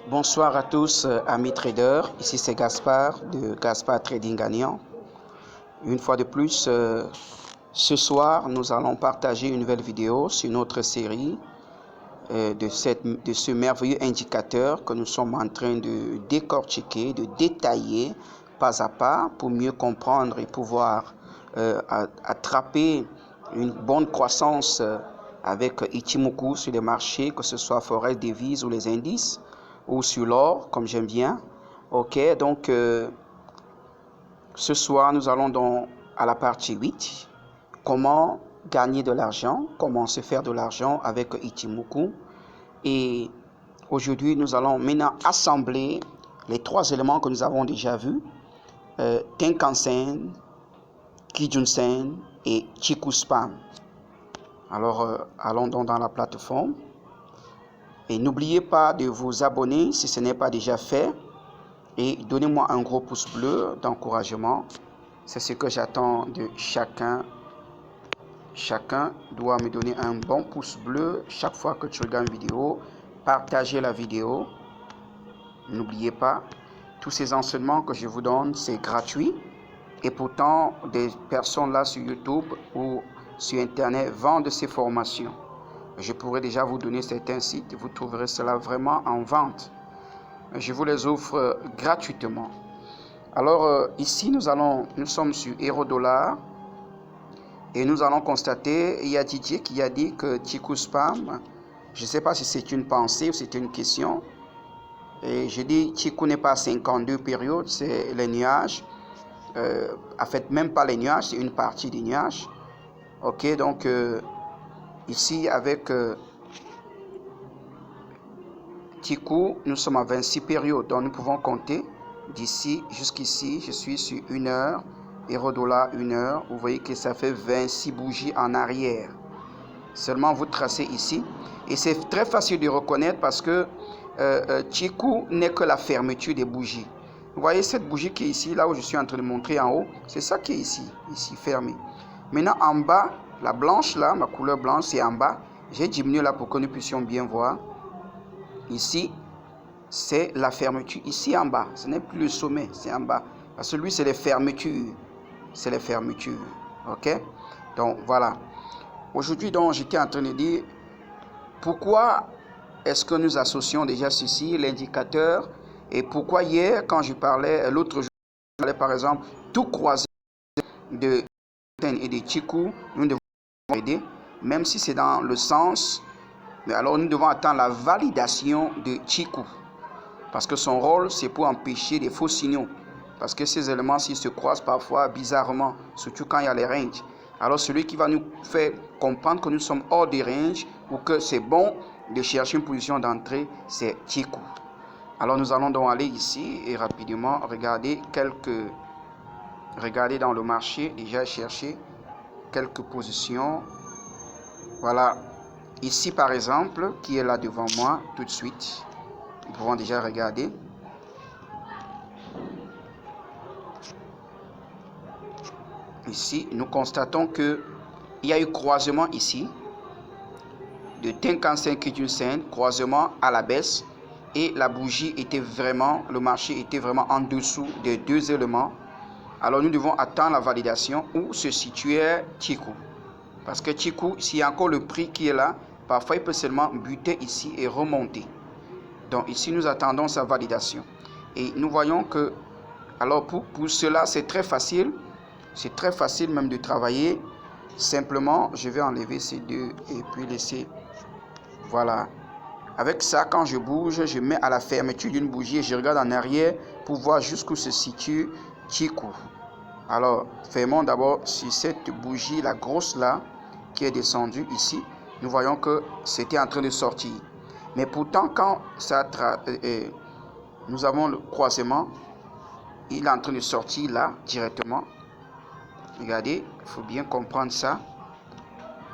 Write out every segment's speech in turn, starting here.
Bonsoir à tous, amis traders. Ici c'est Gaspard de Gaspard Trading Gagnant. Une fois de plus, ce soir, nous allons partager une nouvelle vidéo sur notre série de ce merveilleux indicateur que nous sommes en train de décortiquer, de détailler pas à pas pour mieux comprendre et pouvoir attraper une bonne croissance avec Ichimoku sur les marchés, que ce soit Forex, devises ou les indices, ou sur l'or, comme j'aime bien. Ok, donc ce soir, nous allons donc à la partie 8. Comment gagner de l'argent, comment se faire de l'argent avec Ichimoku. Et aujourd'hui, nous allons maintenant assembler les trois éléments que nous avons déjà vus. Tenkan-sen, Kijun-sen et Chikou-span. Alors, allons donc dans la plateforme. Et n'oubliez pas de vous abonner si ce n'est pas déjà fait. Et donnez-moi un gros pouce bleu d'encouragement. C'est ce que j'attends de chacun. Chacun doit me donner un bon pouce bleu chaque fois que tu regardes une vidéo. Partagez la vidéo. N'oubliez pas, tous ces enseignements que je vous donne, c'est gratuit. Et pourtant, des personnes là sur YouTube ou sur Internet vendent ces formations. Je pourrais déjà vous donner certains sites. Vous trouverez cela vraiment en vente. Je vous les offre gratuitement. Alors ici, nous sommes sur Euro-Dollar. Et nous allons constater, il y a Didier qui a dit que Chikou-span, je ne sais pas si c'est une pensée ou c'est une question. Et je dis, Chikou n'est pas 52 périodes, c'est les nuages. En fait, même pas les nuages, c'est une partie des nuages. Ok, donc ici avec Chikou, nous sommes à 26 périodes. Donc nous pouvons compter d'ici jusqu'ici. Je suis sur 1 heure, Euro-Dollar 1 heure. Vous voyez que ça fait 26 bougies en arrière. Seulement vous tracez ici. Et c'est très facile de reconnaître parce que Chikou n'est que la fermeture des bougies. Vous voyez cette bougie qui est ici, là où je suis en train de montrer en haut, c'est ça qui est ici fermé. Maintenant en bas, la blanche là, ma couleur blanche, c'est en bas. J'ai diminué là pour que nous puissions bien voir. Ici, c'est la fermeture. Ici en bas, ce n'est plus le sommet, c'est en bas. Parce que lui, c'est les fermetures. C'est les fermetures. Ok? Donc voilà. Aujourd'hui, donc, j'étais en train de dire pourquoi est-ce que nous associons déjà ceci, l'indicateur, et pourquoi hier, quand je parlais, l'autre jour, je parlais par exemple, tout croisé de et de Chikou, nous devons aider, même si c'est dans le sens, mais alors nous devons attendre la validation de Chikou, parce que son rôle, c'est pour empêcher des faux signaux, parce que ces éléments, s'ils se croisent parfois bizarrement, surtout quand il y a les ranges. Alors celui qui va nous faire comprendre que nous sommes hors des ranges ou que c'est bon de chercher une position d'entrée, c'est Chikou. Alors nous allons donc aller ici et rapidement regarder dans le marché, déjà chercher quelques positions. Voilà, ici par exemple, qui est là devant moi tout de suite. Nous pouvons déjà regarder. Ici, nous constatons qu'il y a eu croisement ici de Tenkan-sen, Kijun-sen, croisement à la baisse, et la bougie était vraiment, le marché était vraiment en dessous des deux éléments. Alors nous devons attendre la validation où se situait Chikou. Parce que Chikou, s'il y a encore le prix qui est là, parfois il peut seulement buter ici et remonter. Donc ici nous attendons sa validation. Et nous voyons que, alors pour cela c'est très facile. C'est très facile même de travailler. Simplement, je vais enlever ces deux et puis laisser. Voilà. Avec ça, quand je bouge, je mets à la fermeture d'une bougie et je regarde en arrière pour voir jusqu'où se situe Chikou. Alors, fermons d'abord sur cette bougie, la grosse là, qui est descendue ici. Nous voyons que c'était en train de sortir. Mais pourtant, quand nous avons le croisement, il est en train de sortir là, directement. Regardez, il faut bien comprendre ça.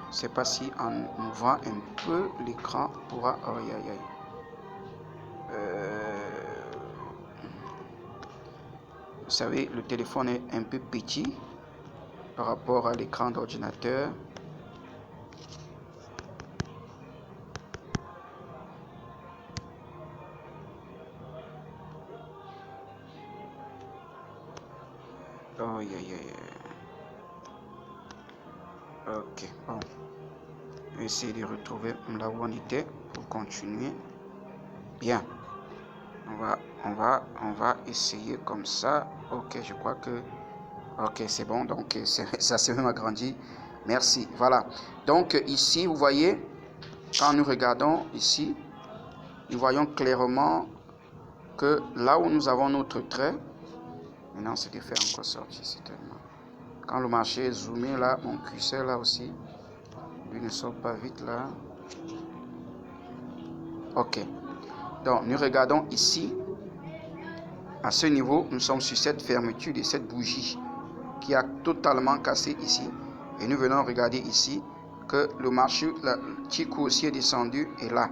Je ne sais pas si en ouvrant un peu l'écran pourra... Oh, aïe, aïe, aïe. Vous savez, le téléphone est un peu petit par rapport à l'écran d'ordinateur. Oh, yeah, yeah, yeah. Ok, bon. Je vais essayer de retrouver là où on était pour continuer. Bien. On va essayer comme ça. Ok, je crois que... Ok, c'est bon. Donc, ça s'est même agrandi. Merci. Voilà. Donc, ici, vous voyez, quand nous regardons ici, nous voyons clairement que là où nous avons notre trait, maintenant, c'est de faire encore sortir, c'est tellement... Quand le marché est zoomé, là, mon curseur, là aussi, lui ne sort pas vite, là. Ok. Donc, nous regardons ici. À ce niveau, nous sommes sur cette fermeture de cette bougie qui a totalement cassé ici. Et nous venons regarder ici que le marché, le Chikou aussi est descendu et là.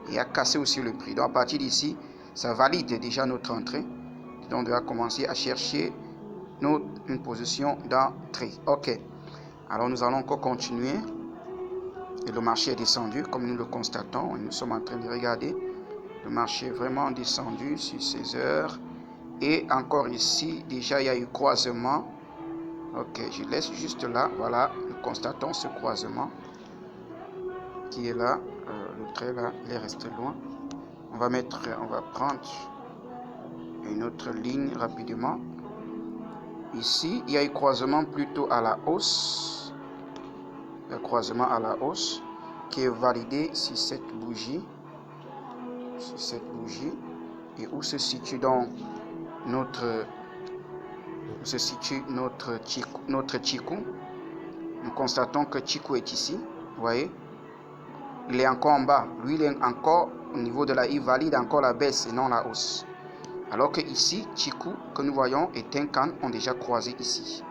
Et a cassé aussi le prix. Donc à partir d'ici, ça valide déjà notre entrée. Donc on doit commencer à chercher une position d'entrée. Ok. Alors nous allons encore continuer. Et le marché est descendu comme nous le constatons. Et nous sommes en train de regarder. Le marché est vraiment descendu sur 16 heures. Et encore ici, déjà il y a eu croisement. Ok, je laisse juste là. Voilà, nous constatons ce croisement qui est là. Le trait là, il est resté loin. On va prendre une autre ligne rapidement. Ici, il y a eu croisement plutôt à la hausse. Le croisement à la hausse qui est validé sur cette bougie. Sur cette bougie. Et où se situe donc notre Chikou. Nous constatons que Chikou est ici. Vous voyez, il est encore en bas. Lui, il est encore au niveau de la... Il valide encore la baisse et non la hausse. Alors que ici, Chikou, que nous voyons, et Tenkan ont déjà croisé ici.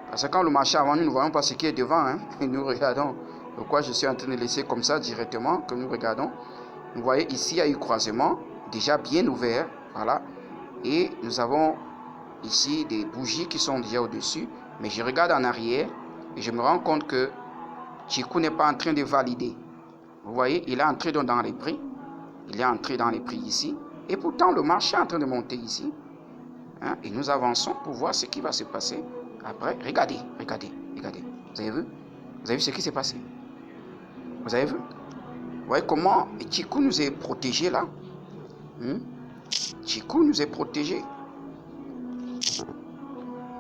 Parce que quand le marché avant, nous ne voyons pas ce qui est devant. Hein, et nous regardons. Pourquoi je suis en train de laisser comme ça directement, que nous regardons. Vous voyez, ici, il y a eu croisement, déjà bien ouvert. Voilà. Et nous avons ici des bougies qui sont déjà au-dessus. Mais je regarde en arrière et je me rends compte que Chikou n'est pas en train de valider. Vous voyez, il est entré dans les prix. Il est entré dans les prix ici. Et pourtant, le marché est en train de monter ici. Hein, et nous avançons pour voir ce qui va se passer. Après, regardez. Vous avez vu? Vous avez vu ce qui s'est passé? Vous avez vu? Vous voyez comment Chikou nous est protégé là? Chikou nous est protégé.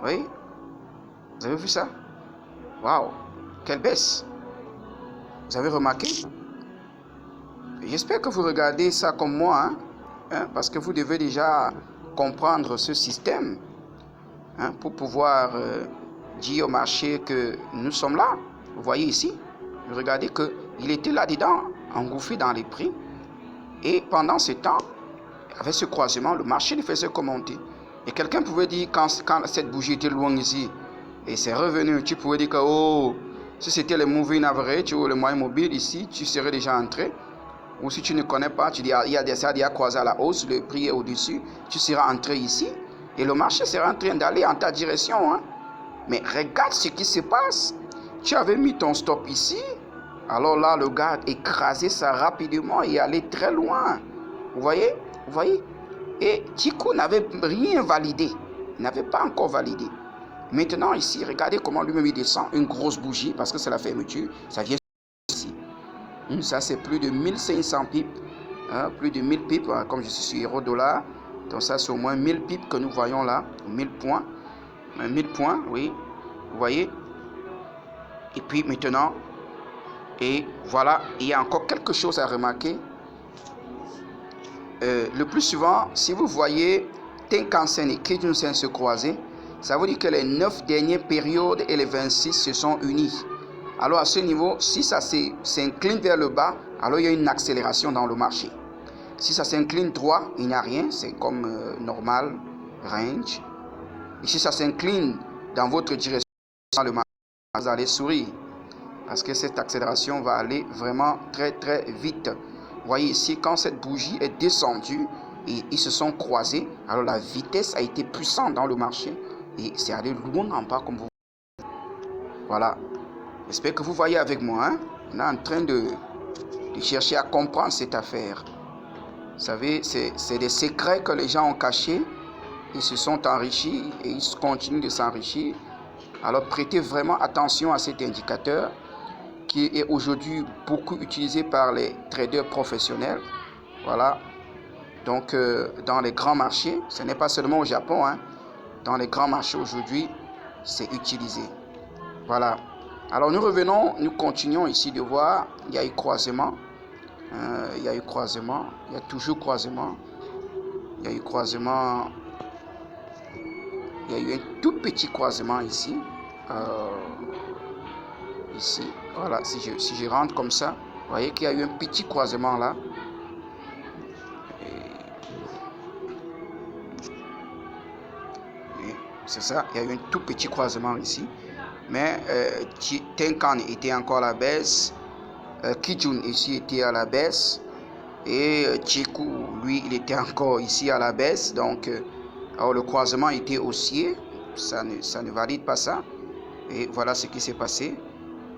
Oui? Vous avez vu ça? Waouh! Quelle baisse! Vous avez remarqué? J'espère que vous regardez ça comme moi, parce que vous devez déjà comprendre ce système pour pouvoir dire au marché que nous sommes là. Vous voyez ici, regardez qu'il était là-dedans, engouffré dans les prix. Et pendant ce temps, avec ce croisement, le marché ne faisait que monter. Et quelqu'un pouvait dire, quand cette bougie était loin ici, et c'est revenu, tu pouvais dire que, oh, si c'était le moving average ou le moyen mobile ici, tu serais déjà entré. Ou si tu ne connais pas, tu dis, il y a des croisés à la hausse, le prix est au-dessus, tu seras entré ici et le marché sera en train d'aller en ta direction. Hein. Mais regarde ce qui se passe. Tu avais mis ton stop ici, alors là, le gars a écrasé ça rapidement et allé très loin. Vous voyez? Vous voyez? Et Chikou n'avait rien validé. Il n'avait pas encore validé. Maintenant, ici, regardez comment lui-même il descend. Une grosse bougie, parce que c'est la fermeture. Ça vient ici. Ça, c'est plus de 1500 pips. Hein, plus de 1000 pips, comme je suis sur euro-dollar. Donc ça, c'est au moins 1000 pips que nous voyons là. 1000 points. 1000 points, oui. Vous voyez? Et puis maintenant, et voilà, il y a encore quelque chose à remarquer. Le plus souvent, si vous voyez Tenkan-sen et Kijun-sen se croiser, ça veut dire que les 9 dernières périodes et les 26 se sont unis. Alors à ce niveau, si ça s'incline vers le bas, alors il y a une accélération dans le marché. Si ça s'incline droit, il n'y a rien, c'est comme normal, range. Et si ça s'incline dans votre direction, le marché, vous allez sourire. Parce que cette accélération va aller vraiment très très vite. Vous voyez ici, quand cette bougie est descendue et ils se sont croisés, alors la vitesse a été puissante dans le marché et c'est allé loin en bas comme vous voyez. Voilà. J'espère que vous voyez avec moi. Hein? On est en train de chercher à comprendre cette affaire. Vous savez, c'est des secrets que les gens ont cachés ils se sont enrichis et ils continuent de s'enrichir. Alors prêtez vraiment attention à cet indicateur qui est aujourd'hui beaucoup utilisé par les traders professionnels. Voilà. Donc dans les grands marchés, ce n'est pas seulement au Japon, hein. Dans les grands marchés aujourd'hui, c'est utilisé. Voilà. Alors nous revenons, nous continuons ici de voir, il y a eu croisement. Il y a eu croisement, il y a toujours croisement. Il y a eu croisement. Il y a eu un tout petit croisement ici. Ici, voilà, si je rentre comme ça, vous voyez qu'il y a eu un petit croisement là. C'est ça, il y a eu un tout petit croisement ici. Mais Tenkan était encore à la baisse. Kijun ici était à la baisse. Et Chiku, lui, il était encore ici à la baisse. Donc, alors le croisement était haussier. Ça ne valide pas ça. Et voilà ce qui s'est passé.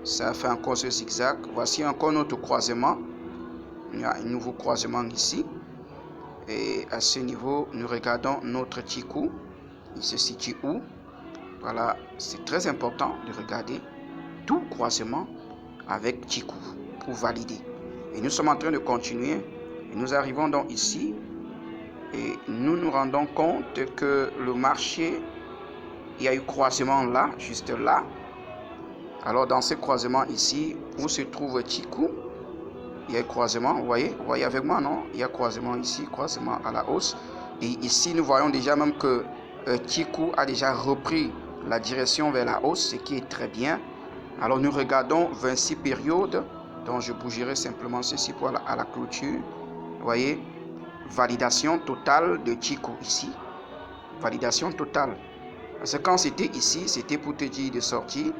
Ça a fait encore ce zigzag. Voici encore notre croisement. Il y a un nouveau croisement ici. Et à ce niveau, nous regardons notre Chiku. Il se situe où? Voilà, c'est très important de regarder tout croisement avec Chiku pour valider. Et nous sommes en train de continuer. Et nous arrivons donc ici. Et nous nous rendons compte que le marché, il y a eu croisement là, juste là. Alors dans ce croisement ici, où se trouve Chiku, il y a un croisement, vous voyez avec moi, non? Il y a croisement ici, croisement à la hausse. Et ici, nous voyons déjà même que Chiku a déjà repris la direction vers la hausse, ce qui est très bien. Alors nous regardons 26 périodes, donc je bougerai simplement ceci pour à la clôture. Vous voyez, validation totale de Chiku ici. Validation totale. Parce que quand c'était ici, c'était pour te dire de sortir.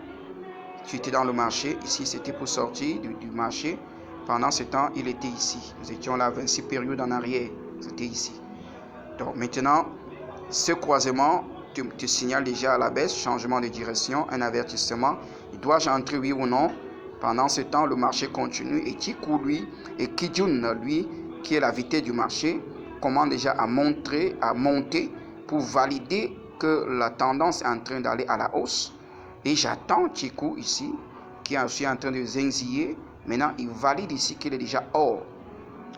Tu étais dans le marché, ici c'était pour sortir du marché. Pendant ce temps, il était ici. Nous étions là 26 périodes en arrière. C'était ici. Donc maintenant, ce croisement te signale déjà à la baisse, changement de direction, un avertissement. Dois-je entrer, oui ou non? Pendant ce temps, le marché continue et Chiku, lui, et Kijun, lui, qui est la vitesse du marché, commence déjà à monter pour valider que la tendance est en train d'aller à la hausse. Et j'attends Chiku ici, qui est aussi en train de zingziller. Maintenant, il valide ici qu'il est déjà hors.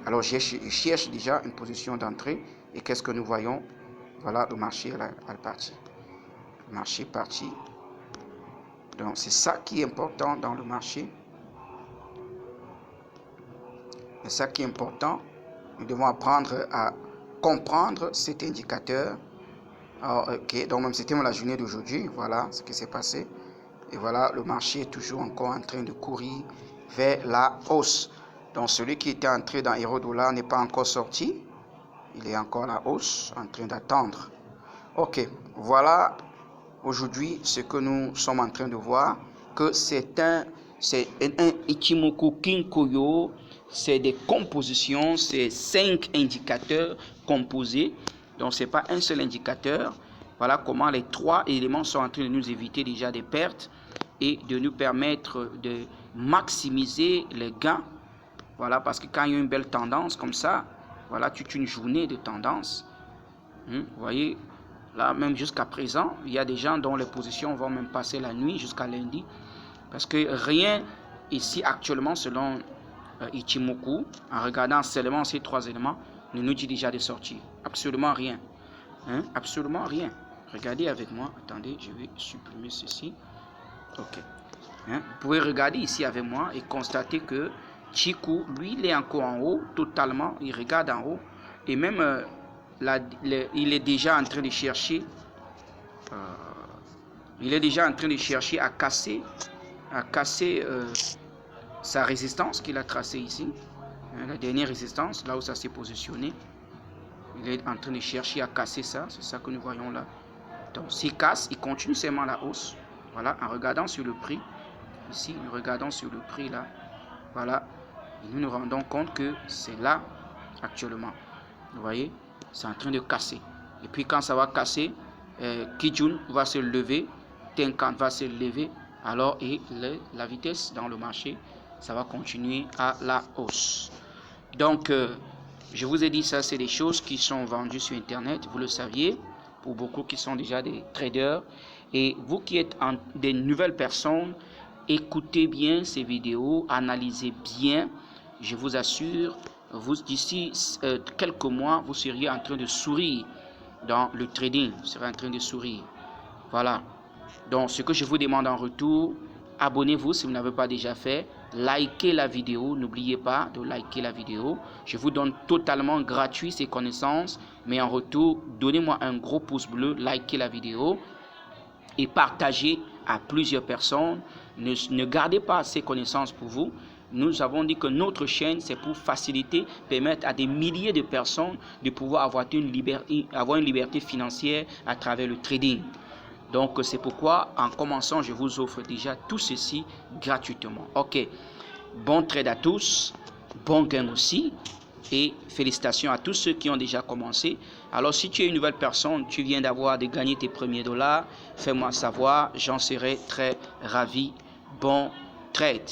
Alors, je cherche déjà une position d'entrée. Et qu'est-ce que nous voyons? Voilà, le marché est parti. Le marché est parti. Donc, c'est ça qui est important dans le marché. C'est ça qui est important. Nous devons apprendre à comprendre cet indicateur. Alors, ok, donc même c'était la journée d'aujourd'hui. Voilà ce qui s'est passé. Et voilà, le marché est toujours encore en train de courir vers la hausse. Donc, celui qui était entré dans euro-dollar n'est pas encore sorti. Il est encore à la hausse, en train d'attendre. Ok, voilà aujourd'hui ce que nous sommes en train de voir. Que c'est un Ichimoku Kinkoyo. C'est des compositions, c'est 5 indicateurs composés. Donc, ce n'est pas un seul indicateur. Voilà comment les 3 éléments sont en train de nous éviter déjà des pertes et de nous permettre de maximiser les gains. Voilà, parce que quand il y a une belle tendance comme ça, voilà toute une journée de tendance. Vous voyez, là même jusqu'à présent, il y a des gens dont les positions vont même passer la nuit jusqu'à lundi. Parce que rien ici actuellement, selon Ichimoku, en regardant seulement ces 3 éléments, ne nous dit déjà de sortir. Absolument rien. Absolument rien. Regardez avec moi. Attendez, je vais supprimer ceci. Ok. Vous pouvez regarder ici avec moi et constater que Chiku, lui, il est encore en haut, totalement. Il regarde en haut. Et même, il est déjà en train de chercher. Il est déjà en train de chercher à casser sa résistance qu'il a tracée ici. La dernière résistance, là où ça s'est positionné. Il est en train de chercher à casser ça. C'est ça que nous voyons là. Donc, s'il casse, il continue seulement la hausse. Voilà, en regardant sur le prix. Ici, nous regardons sur le prix là. Voilà. Et nous nous rendons compte que c'est là, actuellement. Vous voyez, c'est en train de casser. Et puis, quand ça va casser, Kijun va se lever. Tenkan va se lever. Alors, et la vitesse dans le marché, ça va continuer à la hausse. Donc, je vous ai dit ça, c'est des choses qui sont vendues sur Internet. Vous le saviez. pour beaucoup qui sont déjà des traders. Et vous qui êtes des nouvelles personnes, écoutez bien ces vidéos, analysez bien. Je vous assure, d'ici quelques mois, vous seriez en train de sourire dans le trading. Vous serez en train de sourire. Voilà. Donc, ce que je vous demande en retour, abonnez-vous si vous n'avez pas déjà fait. Likez la vidéo. N'oubliez pas de liker la vidéo. Je vous donne totalement gratuit ces connaissances. Mais en retour, donnez-moi un gros pouce bleu. Likez la vidéo. Et partagez à plusieurs personnes. Ne gardez pas ces connaissances pour vous. Nous avons dit que notre chaîne, c'est pour faciliter, permettre à des milliers de personnes de pouvoir avoir une liberté financière à travers le trading. Donc, c'est pourquoi, en commençant, je vous offre déjà tout ceci gratuitement. Ok, bon trade à tous, bon gain aussi, et félicitations à tous ceux qui ont déjà commencé. Alors, si tu es une nouvelle personne, tu viens de gagner tes premiers dollars, fais-moi savoir, j'en serai très ravi. Bon trade.